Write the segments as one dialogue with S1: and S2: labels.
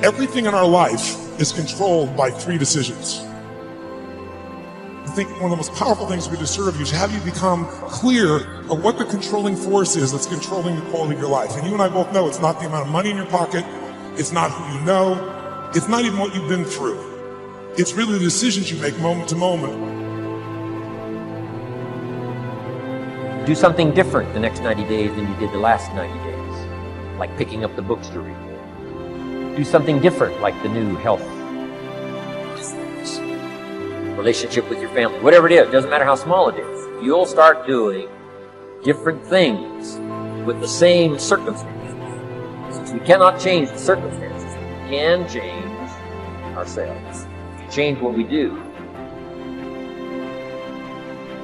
S1: Everything in our life is controlled by 3 decisions. I think one of the most powerful things we can do to serve you is have you become clear of what the controlling force is that's controlling the quality of your life. And you and I both know it's not the amount of money in your pocket, it's not who you know, it's not even what you've been through. It's really the decisions you make moment to moment.
S2: Do something different the next 90 days than you did the last 90 days, like picking up the books to read. Do something different, like the new health relationship with your family, whatever it is, doesn't matter how small it is. You'll start doing different things with the same circumstances. Since we cannot change the circumstances, we can change ourselves. We can change what we do.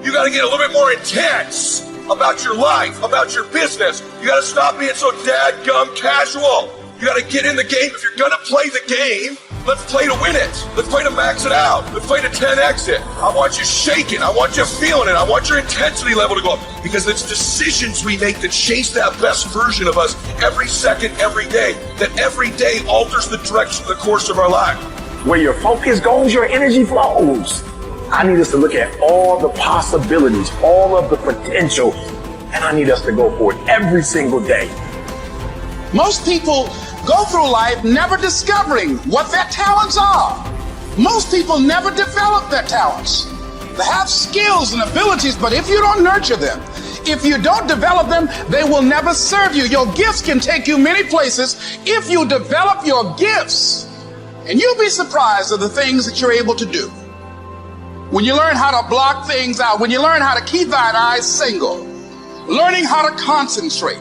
S3: You got to get a little bit more intense about your life, about your business. You got to stop being so dadgum casual. You got to get in the game. If you're going to play the game, let's play to win it. Let's play to max it out. Let's play to 10x it. I want you shaking. I want you feeling it. I want your intensity level to go up. Because it's decisions we make that chase that best version of us every second, every day. That every day alters the direction of the course of our life.
S4: Where your focus goes, your energy flows. I need us to look at all the possibilities, all of the potential, and I need us to go for it every single day.
S5: Most people go through life never discovering what their talents are. Most people never develop their talents. They have skills and abilities, but if you don't nurture them, if you don't develop them, they will never serve you. Your gifts can take you many places if you develop your gifts. And you'll be surprised at the things that you're able to do. When you learn how to block things out, when you learn how to keep thine eyes single, learning how to concentrate,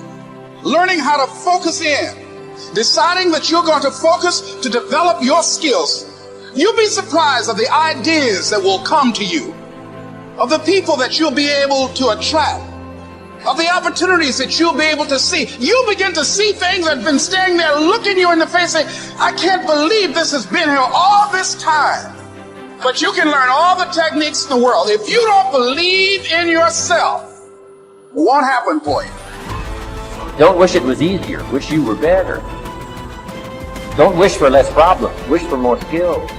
S5: learning how to focus in, deciding that you're going to focus to develop your skills, you'll be surprised at the ideas that will come to you, of the people that you'll be able to attract, of the opportunities that you'll be able to see. You'll begin to see things that have been standing there looking you in the face saying, I can't believe this has been here all this time. But you can learn all the techniques in the world. If you don't believe in yourself, it won't happen for you.
S2: Don't wish it was easier. Wish you were better. Don't wish for less problems. Wish for more skills.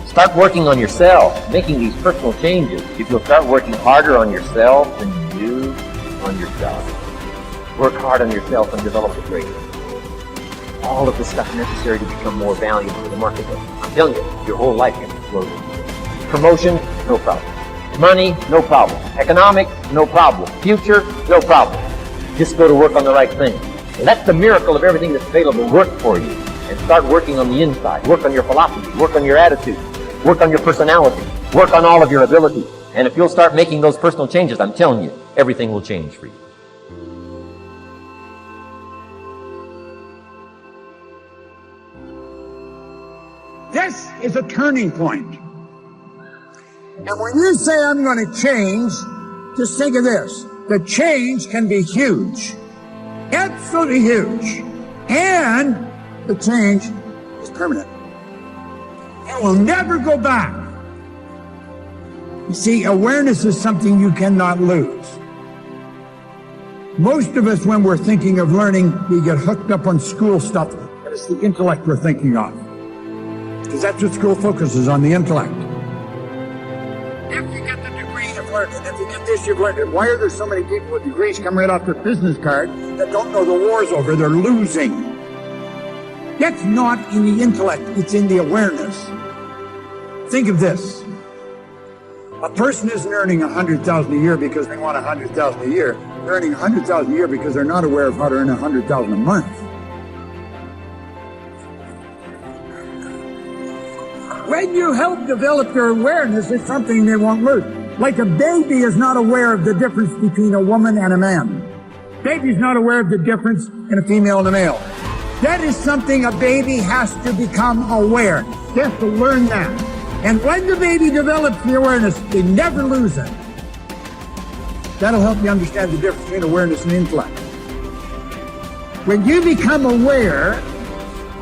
S2: Start working on yourself, making these personal changes. If you'll start working harder on yourself than you do on yourself. Work hard on yourself and develop a great. All of the stuff necessary to become more valuable in the marketplace. I'm telling you, your whole life can explode. Promotion, no problem. Money, no problem. Economics, no problem. Future, no problem. Just go to work on the right thing. Let the miracle of everything that's available work for you. And start working on the inside. Work on your philosophy. Work on your attitude. Work on your personality. Work on all of your abilities. And if you'll start making those personal changes, I'm telling you, everything will change for you.
S6: This is a turning point. And when you say I'm going to change, just think of this. The change can be huge. Absolutely huge. And the change is permanent. It will never go back. You see, awareness is something you cannot lose. Most of us, when we're thinking of learning, we get hooked up on school stuff. And it's the intellect we're thinking of. Because that's what school focuses on, the intellect. If you get the degree, you've learned it. If you get this, you've learned it. Why are there so many people with degrees come right off their business card that don't know the war's over? They're losing. That's not in the intellect, it's in the awareness. Think of this. A person isn't earning $100,000 a year because they want $100,000 a year. They're earning $100,000 a year because they're not aware of how to earn $100,000 a month. When you help develop their awareness, it's something they won't lose. Like a baby is not aware of the difference between a woman and a man. Baby's not aware of the difference in a female and a male. That is something a baby has to become aware. They have to learn that. And when the baby develops the awareness, they never lose it. That'll help you understand the difference between awareness and intellect. When you become aware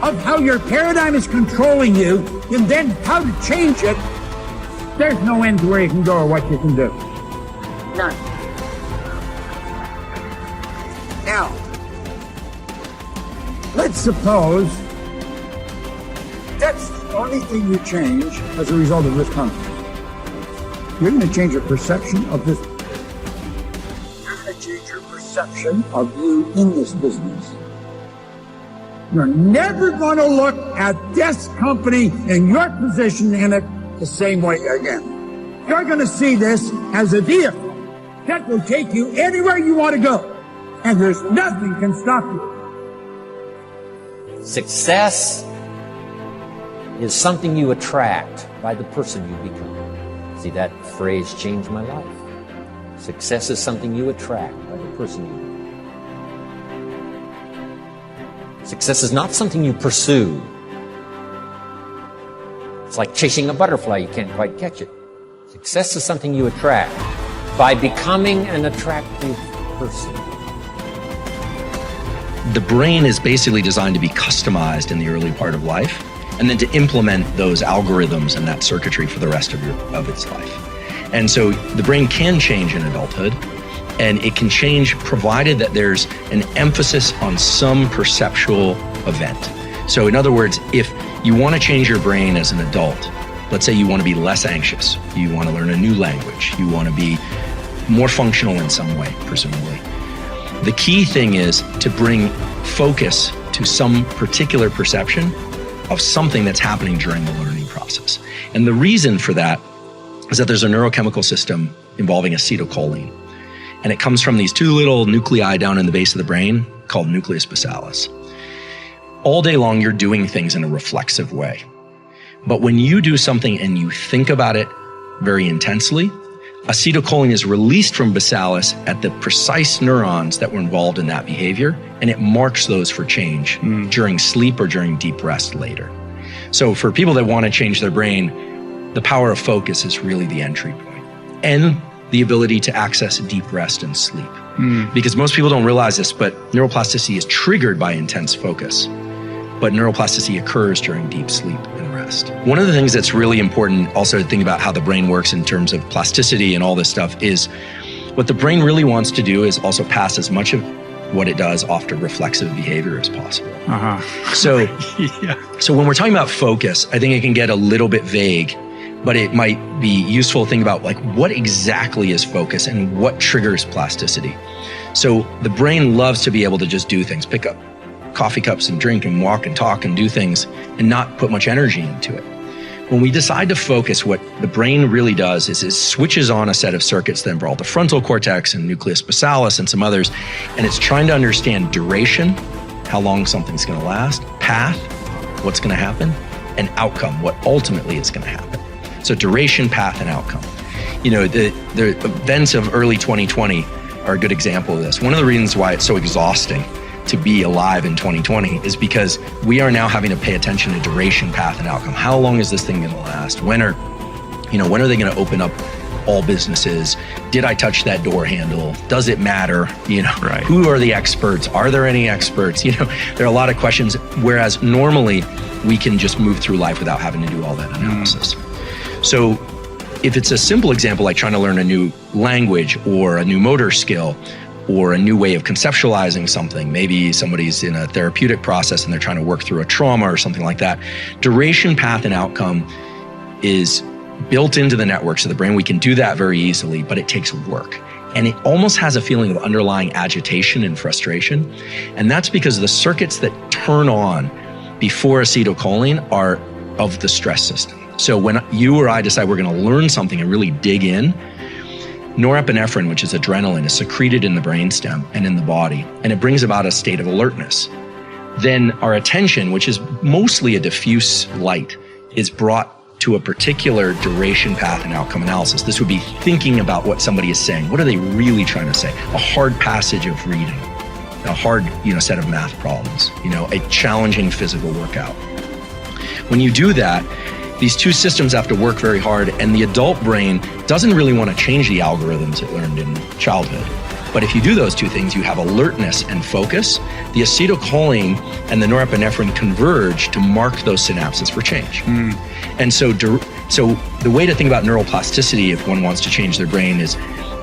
S6: of how your paradigm is controlling you, and then how to change it, there's no end to where you can go or what you can do. None. Now, let's suppose only thing you change as a result of this conference. You're going to change your perception of this. You're going to change your perception of you in this business. You're never going to look at this company and your position in it the same way again. You're going to see this as a vehicle that will take you anywhere you want to go. And there's nothing can stop you.
S7: Success is something you attract by the person you become. See, that phrase changed my life. Success is something you attract by the person you become. Success is not something you pursue. It's like chasing a butterfly, you can't quite catch it. Success is something you attract by becoming an attractive person.
S8: The brain is basically designed to be customized in the early part of life, and then to implement those algorithms and that circuitry for the rest of its life. And so the brain can change in adulthood, and it can change provided that there's an emphasis on some perceptual event. So in other words, if you want to change your brain as an adult, let's say you want to be less anxious, you want to learn a new language, you want to be more functional in some way, presumably. The key thing is to bring focus to some particular perception of something that's happening during the learning process. And the reason for that is that there's a neurochemical system involving acetylcholine. And it comes from these two little nuclei down in the base of the brain called nucleus basalis. All day long, you're doing things in a reflexive way. But when you do something and you think about it very intensely, acetylcholine is released from basalis at the precise neurons that were involved in that behavior, and it marks those for change during sleep or during deep rest later. So for people that want to change their brain, the power of focus is really the entry point, and the ability to access deep rest and sleep. Because most people don't realize this, but neuroplasticity is triggered by intense focus, but neuroplasticity occurs during deep sleep and rest. One of the things that's really important also to think about how the brain works in terms of plasticity and all this stuff is what the brain really wants to do is also pass as much of what it does off to reflexive behavior as possible. So when we're talking about focus, I think it can get a little bit vague, but it might be useful to think about like what exactly is focus and what triggers plasticity. So the brain loves to be able to just do things, pick up coffee cups and drink and walk and talk and do things and not put much energy into it. When we decide to focus, what the brain really does is it switches on a set of circuits that involve the frontal cortex and nucleus basalis and some others, and it's trying to understand duration, how long something's going to last, path, what's going to happen, and outcome, what ultimately is going to happen. So duration, path, and outcome. You know, the events of early 2020 are a good example of this. One of the reasons why it's so exhausting to be alive in 2020 is because we are now having to pay attention to duration, path, and outcome. How long is this thing going to last? When are they going to open up all businesses? Did I touch that door handle? Does it matter? Right. Who are the experts? Are there any experts? There are a lot of questions, whereas normally we can just move through life without having to do all that analysis. So if it's a simple example, like trying to learn a new language or a new motor skill, or a new way of conceptualizing something. Maybe somebody's in a therapeutic process and they're trying to work through a trauma or something like that. Duration, path, and outcome is built into the networks of the brain. We can do that very easily, but it takes work. And it almost has a feeling of underlying agitation and frustration. And that's because the circuits that turn on before acetylcholine are of the stress system. So when you or I decide we're going to learn something and really dig in, norepinephrine, which is adrenaline, is secreted in the brainstem and in the body, and it brings about a state of alertness. Then our attention, which is mostly a diffuse light, is brought to a particular duration, path, and outcome analysis. This would be thinking about what somebody is saying. What are they really trying to say? A hard passage of reading, a hard, set of math problems, a challenging physical workout. When you do that, these two systems have to work very hard, and the adult brain doesn't really want to change the algorithms it learned in childhood. But if you do those two things, you have alertness and focus. The acetylcholine and the norepinephrine converge to mark those synapses for change. And so the way to think about neuroplasticity, if one wants to change their brain, is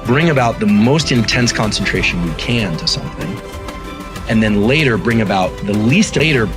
S8: bring about the most intense concentration you can to something, and then later bring about the least later